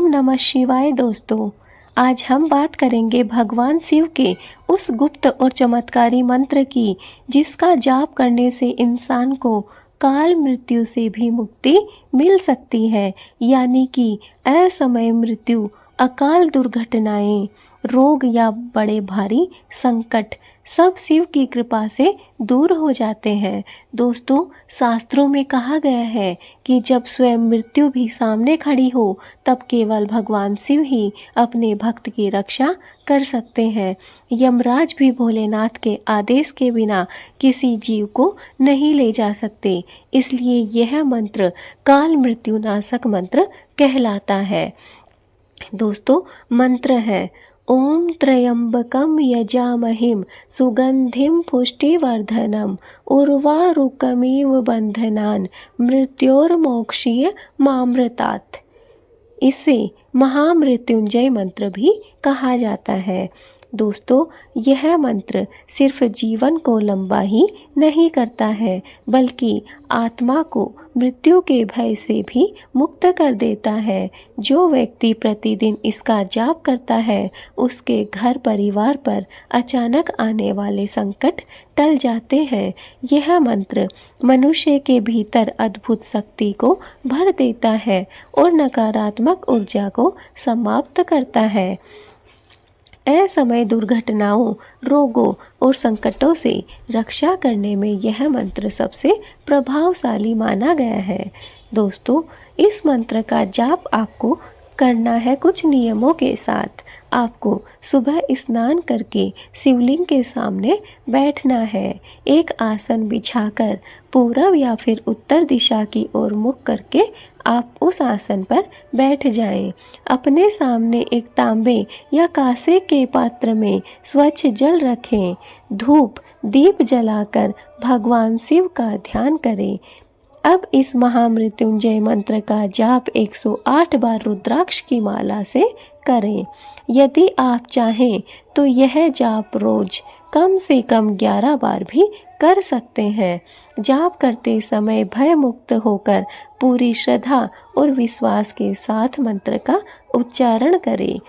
नमः शिवाय दोस्तों। आज हम बात करेंगे भगवान शिव के उस गुप्त और चमत्कारी मंत्र की जिसका जाप करने से इंसान को काल मृत्यु से भी मुक्ति मिल सकती है, यानी कि असमय मृत्यु, अकाल दुर्घटनाएं, रोग या बड़े भारी संकट सब शिव की कृपा से दूर हो जाते हैं। दोस्तों, शास्त्रों में कहा गया है कि जब स्वयं मृत्यु भी सामने खड़ी हो तब केवल भगवान शिव ही अपने भक्त की रक्षा कर सकते हैं। यमराज भी भोलेनाथ के आदेश के बिना किसी जीव को नहीं ले जा सकते, इसलिए यह मंत्र काल मृत्युनाशक मंत्र कहलाता है। दोस्तों, मंत्र है ओम त्र्यंबकम यजामहिं सुगंधिम पुष्टिवर्धनम उर्वारुकमिव बंधनान मृत्योर्मोक्षीय मामृतात्। इसे महामृत्युंजय मंत्र भी कहा जाता है। दोस्तों, यह मंत्र सिर्फ जीवन को लंबा ही नहीं करता है, बल्कि आत्मा को मृत्यु के भय से भी मुक्त कर देता है। जो व्यक्ति प्रतिदिन इसका जाप करता है, उसके घर परिवार पर अचानक आने वाले संकट टल जाते हैं। यह मंत्र मनुष्य के भीतर अद्भुत शक्ति को भर देता है और नकारात्मक ऊर्जा को समाप्त करता है। असमय दुर्घटनाओं, रोगों और संकटों से रक्षा करने में यह मंत्र सबसे प्रभावशाली माना गया है। दोस्तों, इस मंत्र का जाप आपको करना है कुछ नियमों के साथ। आपको सुबह स्नान करके शिवलिंग के सामने बैठना है। एक आसन बिछाकर पूरब या फिर उत्तर दिशा की ओर मुख करके आप उस आसन पर बैठ जाएं। अपने सामने एक तांबे या कांसे के पात्र में स्वच्छ जल रखें। धूप दीप जलाकर भगवान शिव का ध्यान करें। अब इस महामृत्युंजय मंत्र का जाप 108 बार रुद्राक्ष की माला से करें। यदि आप चाहें तो यह जाप रोज कम से कम 11 बार भी कर सकते हैं। जाप करते समय भय मुक्त होकर पूरी श्रद्धा और विश्वास के साथ मंत्र का उच्चारण करें।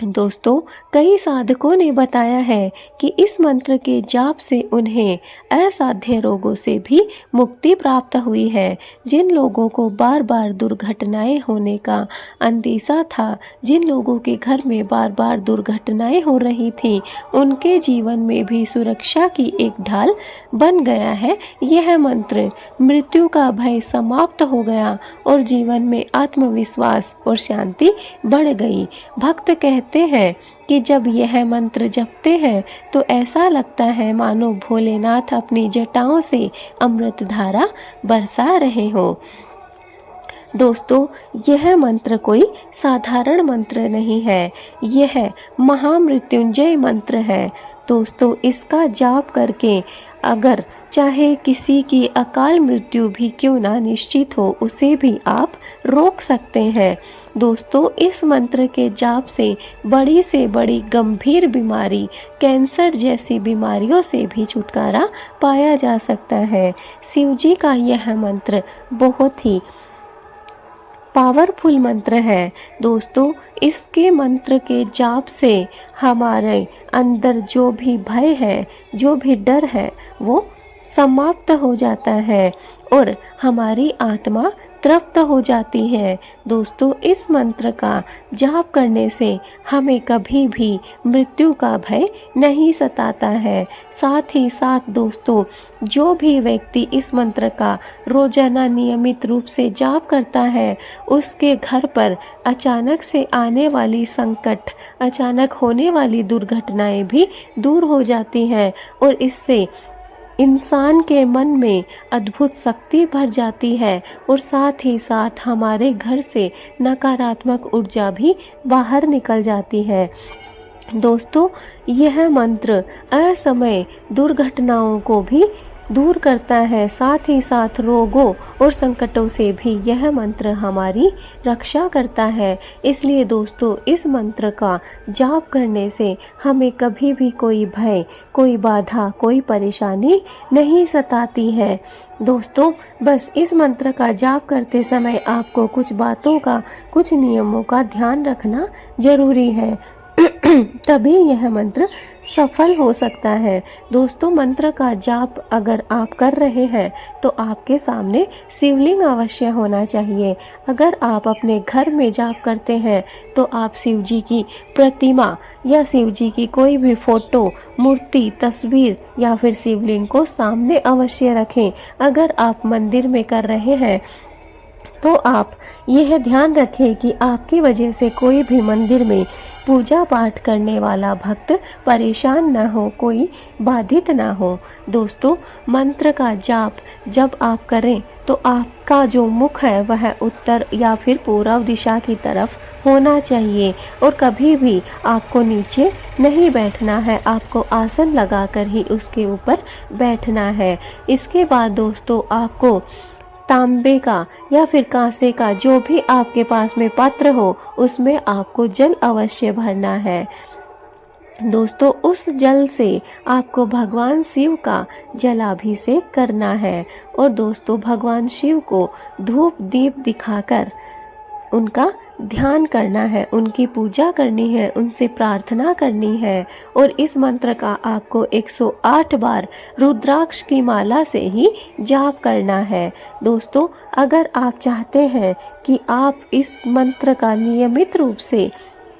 दोस्तों, कई साधकों ने बताया है कि इस मंत्र के जाप से उन्हें असाध्य रोगों से भी मुक्ति प्राप्त हुई है। जिन लोगों को बार बार दुर्घटनाएं होने का अंदेशा था, जिन लोगों के घर में बार बार दुर्घटनाएं हो रही थीं, उनके जीवन में भी सुरक्षा की एक ढाल बन गया है। यह मंत्र मृत्यु का भय समाप्त हो गया और जीवन में आत्मविश्वास और शांति बढ़ गई। भक्त कहते हैं कि जब यह मंत्र जपते हैं तो ऐसा लगता है मानो भोलेनाथ अपनी जटाओं से अमृत धारा बरसा रहे हो। दोस्तों, यह मंत्र कोई साधारण मंत्र नहीं है, यह महामृत्युंजय मंत्र है। दोस्तों, इसका जाप करके अगर चाहे किसी की अकाल मृत्यु भी क्यों ना निश्चित हो, उसे भी आप रोक सकते हैं। दोस्तों, इस मंत्र के जाप से बड़ी गंभीर बीमारी, कैंसर जैसी बीमारियों से भी छुटकारा पाया जा सकता है। शिव जी का यह मंत्र बहुत ही पावरफुल मंत्र है। दोस्तों, इसके मंत्र के जाप से हमारे अंदर जो भी भय है, जो भी डर है, वो समाप्त हो जाता है और हमारी आत्मा तृप्त हो जाती है। दोस्तों, इस मंत्र का जाप करने से हमें कभी भी मृत्यु का भय नहीं सताता है। साथ ही साथ दोस्तों, जो भी व्यक्ति इस मंत्र का रोजाना नियमित रूप से जाप करता है, उसके घर पर अचानक से आने वाली संकट, अचानक होने वाली दुर्घटनाएं भी दूर हो जाती हैं और इससे इंसान के मन में अद्भुत शक्ति भर जाती है और साथ ही साथ हमारे घर से नकारात्मक ऊर्जा भी बाहर निकल जाती है। दोस्तों, यह मंत्र असमय दुर्घटनाओं को भी दूर करता है, साथ ही साथ रोगों और संकटों से भी यह मंत्र हमारी रक्षा करता है। इसलिए दोस्तों, इस मंत्र का जाप करने से हमें कभी भी कोई भय, कोई बाधा, कोई परेशानी नहीं सताती है। दोस्तों, बस इस मंत्र का जाप करते समय आपको कुछ बातों का, कुछ नियमों का ध्यान रखना जरूरी है। तभी यह मंत्र सफल हो सकता है। दोस्तों, मंत्र का जाप अगर आप कर रहे हैं तो आपके सामने शिवलिंग अवश्य होना चाहिए। अगर आप अपने घर में जाप करते हैं तो आप शिव जी की प्रतिमा या शिव जी की कोई भी फोटो, मूर्ति, तस्वीर या फिर शिवलिंग को सामने अवश्य रखें। अगर आप मंदिर में कर रहे हैं तो आप यह ध्यान रखें कि आपकी वजह से कोई भी मंदिर में पूजा पाठ करने वाला भक्त परेशान न हो, कोई बाधित न हो। दोस्तों, मंत्र का जाप जब आप करें तो आपका जो मुख है वह उत्तर या फिर पूर्व दिशा की तरफ होना चाहिए और कभी भी आपको नीचे नहीं बैठना है, आपको आसन लगाकर ही उसके ऊपर बैठना है। इसके बाद दोस्तों, आपको तांबे का या फिर कांसे का, जो भी आपके पास में पात्र हो, उसमें आपको जल अवश्य भरना है। दोस्तों, उस जल से आपको भगवान शिव का जलाभिषेक करना है और दोस्तों, भगवान शिव को धूप दीप दिखाकर उनका ध्यान करना है, उनकी पूजा करनी है, उनसे प्रार्थना करनी है और इस मंत्र का आपको 108 बार रुद्राक्ष की माला से ही जाप करना है। दोस्तों, अगर आप चाहते हैं कि आप इस मंत्र का नियमित रूप से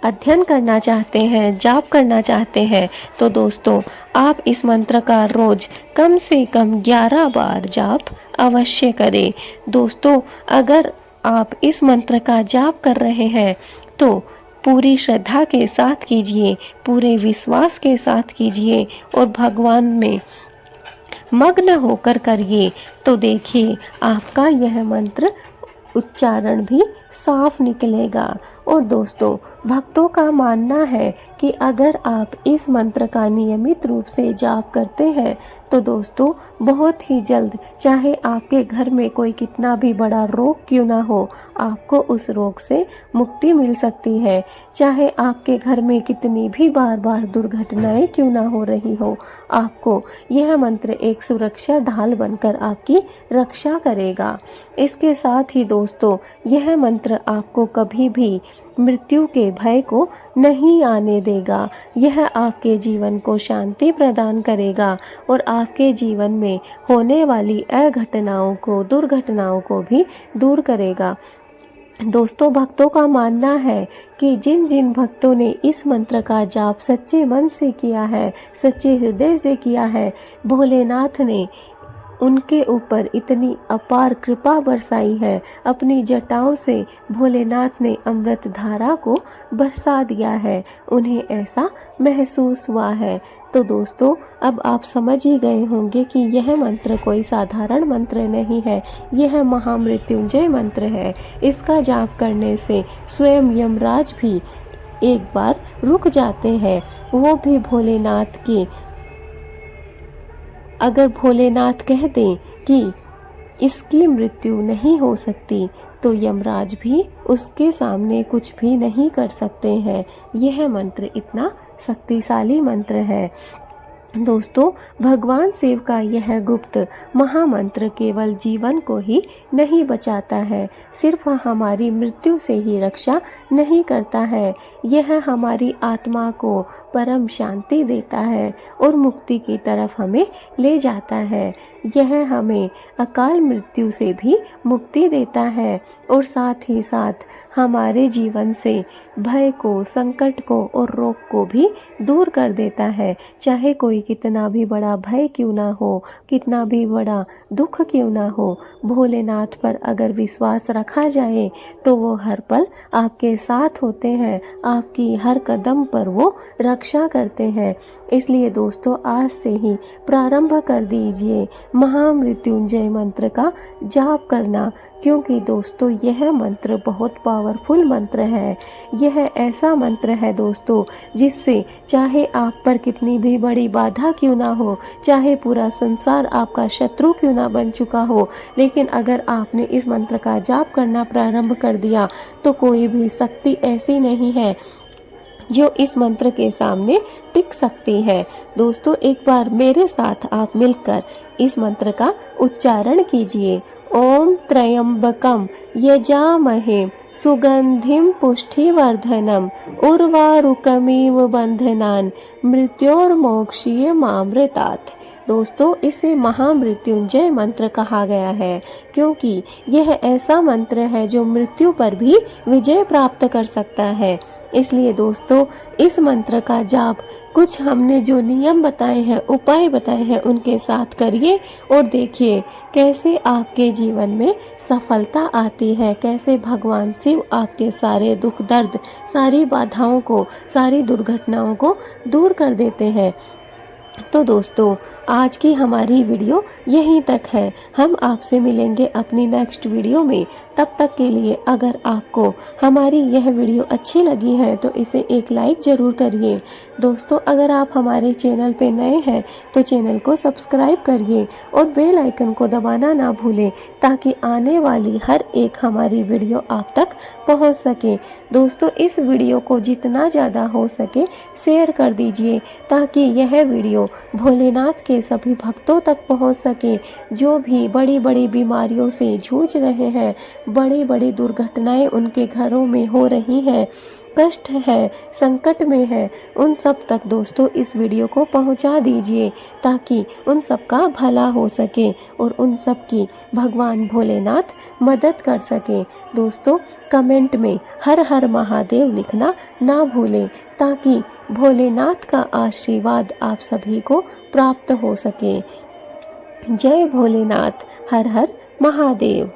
अध्ययन करना चाहते हैं, जाप करना चाहते हैं, तो दोस्तों, आप इस मंत्र का रोज कम से कम 11 बार जाप अवश्य करें। दोस्तों, अगर आप इस मंत्र का जाप कर रहे हैं तो पूरी श्रद्धा के साथ कीजिए, पूरे विश्वास के साथ कीजिए और भगवान में मग्न होकर करिए। तो देखिए, आपका यह मंत्र उच्चारण भी साफ निकलेगा। और दोस्तों, भक्तों का मानना है कि अगर आप इस मंत्र का नियमित रूप से जाप करते हैं तो दोस्तों, बहुत ही जल्द, चाहे आपके घर में कोई कितना भी बड़ा रोग क्यों ना हो, आपको उस रोग से मुक्ति मिल सकती है। चाहे आपके घर में कितनी भी बार बार दुर्घटनाएं क्यों ना हो रही हो, आपको यह मंत्र एक सुरक्षा ढाल बनकर आपकी रक्षा करेगा। इसके साथ ही दोस्तों, यह मंत्र आपको कभी भी मृत्यु के भय को नहीं आने देगा। यह आपके जीवन को शांति प्रदान करेगा और आपके जीवन में होने वाली अघटनाओं को, दुर्घटनाओं को भी दूर करेगा। दोस्तों, भक्तों का मानना है कि जिन जिन भक्तों ने इस मंत्र का जाप सच्चे मन से किया है, सच्चे हृदय से किया है, भोलेनाथ ने उनके ऊपर इतनी अपार कृपा बरसाई है। अपनी जटाओं से भोलेनाथ ने अमृत धारा को बरसा दिया है, उन्हें ऐसा महसूस हुआ है। तो दोस्तों, अब आप समझ ही गए होंगे कि यह मंत्र कोई साधारण मंत्र नहीं है, यह महामृत्युंजय मंत्र है। इसका जाप करने से स्वयं यमराज भी एक बार रुक जाते हैं। वो भी भोलेनाथ की, अगर भोलेनाथ कह दें कि इसकी मृत्यु नहीं हो सकती तो यमराज भी उसके सामने कुछ भी नहीं कर सकते हैं। यह मंत्र इतना शक्तिशाली मंत्र है। दोस्तों, भगवान शिव का यह गुप्त महामंत्र केवल जीवन को ही नहीं बचाता है, सिर्फ हमारी मृत्यु से ही रक्षा नहीं करता है, यह हमारी आत्मा को परम शांति देता है और मुक्ति की तरफ हमें ले जाता है। यह हमें अकाल मृत्यु से भी मुक्ति देता है और साथ ही साथ हमारे जीवन से भय को, संकट को और रोग को भी दूर कर देता है। चाहे कोई कितना भी बड़ा भय क्यों ना हो, कितना भी बड़ा दुख क्यों ना हो, भोलेनाथ पर अगर विश्वास रखा जाए तो वो हर पल आपके साथ होते हैं, आपकी हर कदम पर वो रक्षा करते हैं। इसलिए दोस्तों, आज से ही प्रारंभ कर दीजिए महामृत्युंजय मंत्र का जाप करना, क्योंकि दोस्तों यह मंत्र बहुत पावरफुल मंत्र है। यह ऐसा मंत्र है दोस्तों जिससे चाहे आप पर कितनी भी बड़ी बाधा क्यों ना हो, चाहे पूरा संसार आपका शत्रु क्यों ना बन चुका हो, लेकिन अगर आपने इस मंत्र का जाप करना प्रारंभ कर दिया तो कोई भी शक्ति ऐसी नहीं है जो इस मंत्र के सामने टिक सकती है। दोस्तों, एक बार मेरे साथ आप मिलकर इस मंत्र का उच्चारण कीजिए। ओम त्र्यंबकम यजामहे सुगंधिम पुष्टिवर्धनम उर्वारुकमिव बंधनान मृत्योर्मोक्षीय मामृतात्। दोस्तों, इसे महामृत्युंजय मंत्र कहा गया है क्योंकि यह ऐसा मंत्र है जो मृत्यु पर भी विजय प्राप्त कर सकता है। इसलिए दोस्तों, इस मंत्र का जाप कुछ हमने जो नियम बताए हैं, उपाय बताए हैं, उनके साथ करिए और देखिए कैसे आपके जीवन में सफलता आती है, कैसे भगवान शिव आपके सारे दुख दर्द, सारी बाधाओं को, सारी दुर्घटनाओं को दूर कर देते हैं। तो दोस्तों, आज की हमारी वीडियो यहीं तक है। हम आपसे मिलेंगे अपनी नेक्स्ट वीडियो में। तब तक के लिए अगर आपको हमारी यह वीडियो अच्छी लगी है तो इसे एक लाइक ज़रूर करिए। दोस्तों, अगर आप हमारे चैनल पे नए हैं तो चैनल को सब्सक्राइब करिए और बेल आइकन को दबाना ना भूलें ताकि आने वाली हर एक हमारी वीडियो आप तक पहुंच सके। दोस्तों, इस वीडियो को जितना ज़्यादा हो सके शेयर कर दीजिए ताकि यह वीडियो भोलेनाथ के सभी भक्तों तक पहुंच सके जो भी बड़ी बड़ी बीमारियों से जूझ रहे हैं, बड़ी बड़ी दुर्घटनाएं उनके घरों में हो रही हैं, कष्ट है, संकट में है, उन सब तक दोस्तों इस वीडियो को पहुंचा दीजिए ताकि उन सब का भला हो सके और उन सब की भगवान भोलेनाथ मदद कर सके। दोस्तों, कमेंट में हर हर महादेव लिखना ना भूलें ताकि भोलेनाथ का आशीर्वाद आप सभी को प्राप्त हो सके। जय भोलेनाथ, हर हर महादेव।